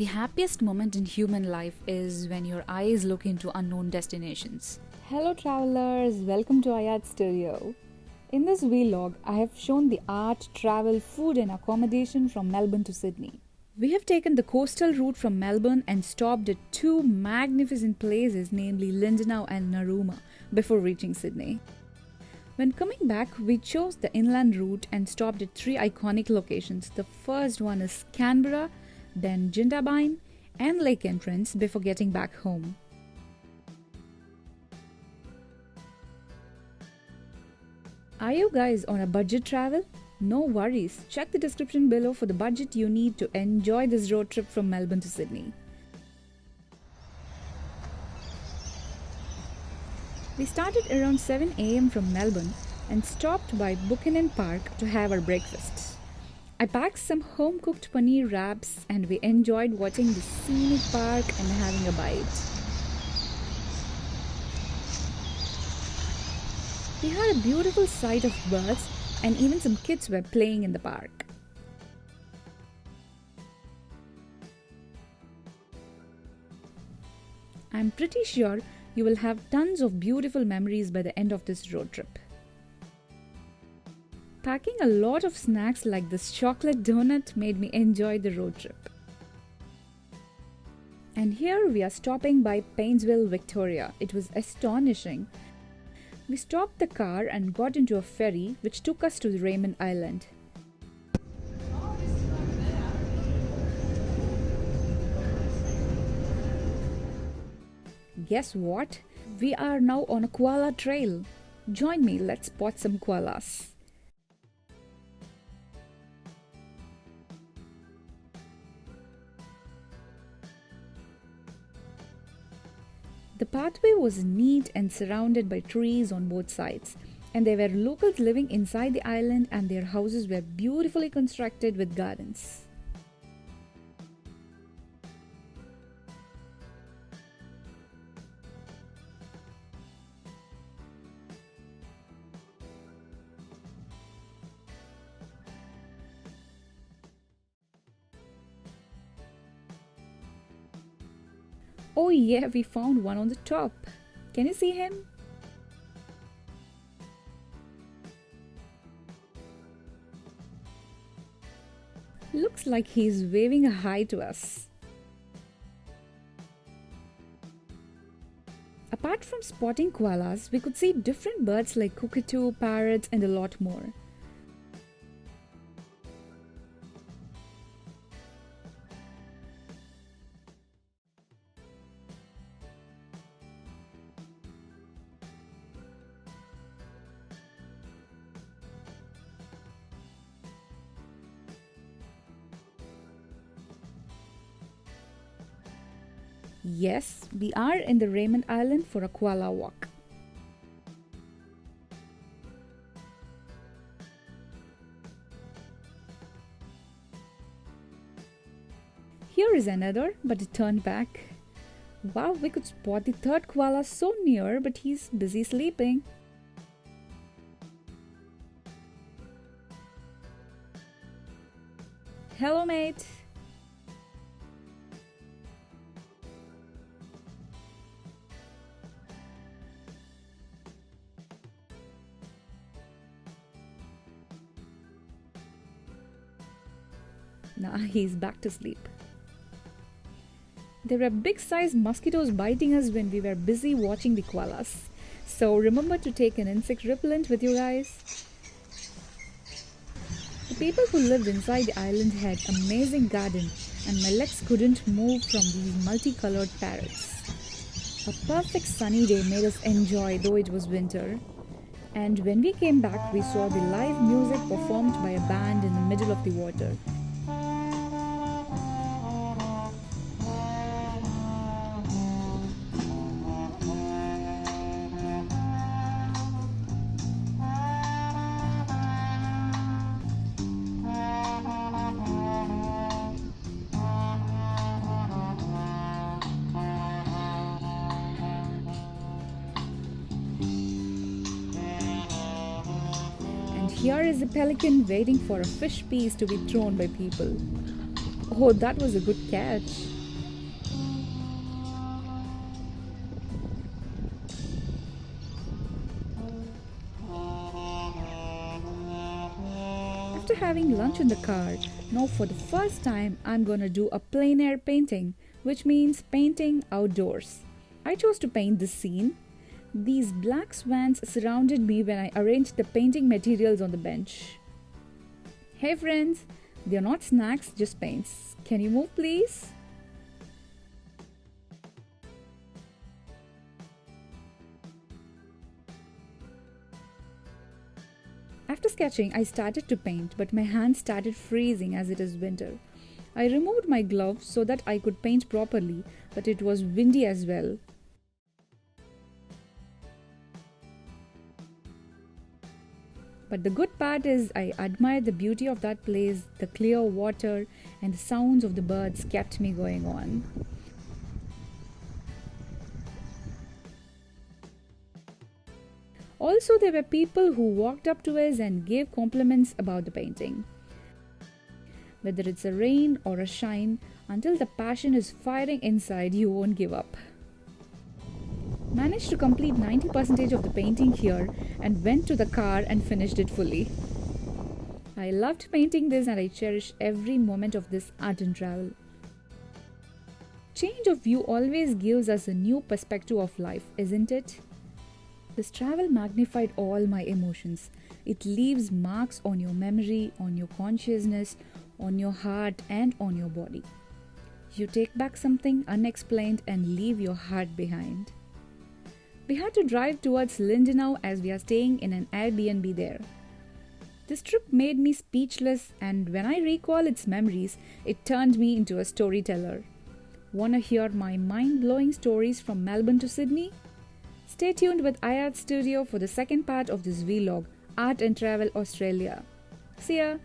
The happiest moment in human life is when your eyes look into unknown destinations. Hello travelers, welcome to Ayat Studio. In this vlog, I have shown the art, travel, food and accommodation from Melbourne to Sydney. We have taken the coastal route from Melbourne and stopped at two magnificent places, namely Lindenau and Narooma, before reaching Sydney. When coming back, we chose the inland route and stopped at three iconic locations. The first one is Canberra, then Jindabyne and Lake Entrance before getting back home. Are you guys on a budget travel? No worries, check the description below for the budget you need to enjoy this road trip from Melbourne to Sydney. We started around 7 am from Melbourne and stopped by Buchanan Park to have our breakfast. I packed some home-cooked paneer wraps and we enjoyed watching the scenic park and having a bite. We had a beautiful sight of birds and even some kids were playing in the park. I'm pretty sure you will have tons of beautiful memories by the end of this road trip. Packing a lot of snacks like this chocolate donut made me enjoy the road trip. And here we are stopping by Painesville, Victoria. It was astonishing. We stopped the car and got into a ferry which took us to the Raymond Island. Guess what? We are now on a Koala Trail. Join me, let's spot some koalas. The pathway was neat and surrounded by trees on both sides, and there were locals living inside the island and their houses were beautifully constructed with gardens. Oh yeah, we found one on the top. Can you see him? Looks like he's waving a hi to us. Apart from spotting koalas, we could see different birds like cockatoo, parrots and a lot more. Yes, we are in the Raymond Island for a koala walk. Here is another, but it turned back. Wow, we could spot the third koala so near, but he's busy sleeping. Hello, mate. Now he's back to sleep. There were big-sized mosquitoes biting us when we were busy watching the koalas. So remember to take an insect repellent with you guys. The people who lived inside the island had an amazing garden and my legs couldn't move from these multicolored parrots. A perfect sunny day made us enjoy though it was winter. And when we came back, we saw the live music performed by a band in the middle of the water. Here is a pelican waiting for a fish piece to be thrown by people. Oh, that was a good catch. After having lunch in the car, now for the first time I'm gonna do a plein air painting, which means painting outdoors. I chose to paint this scene. These black swans surrounded me when I arranged the painting materials on the bench. Hey friends, they're not snacks, just paints. Can you move please? After sketching, I started to paint, but my hands started freezing as it is winter. I removed my gloves so that I could paint properly, but it was windy as well. But the good part is I admired the beauty of that place, the clear water and the sounds of the birds kept me going on. Also, there were people who walked up to us and gave compliments about the painting. Whether it's a rain or a shine, until the passion is firing inside, you won't give up. Managed to complete 90% of the painting here and went to the car and finished it fully. I loved painting this and I cherish every moment of this art and travel. Change of view always gives us a new perspective of life, isn't it? This travel magnified all my emotions. It leaves marks on your memory, on your consciousness, on your heart and on your body. You take back something unexplained and leave your heart behind. We had to drive towards Lindenau as we are staying in an Airbnb there. This trip made me speechless, and when I recall its memories, it turned me into a storyteller. Wanna hear my mind-blowing stories from Melbourne to Sydney? Stay tuned with iArt Studio for the second part of this vlog, Art and Travel Australia. See ya!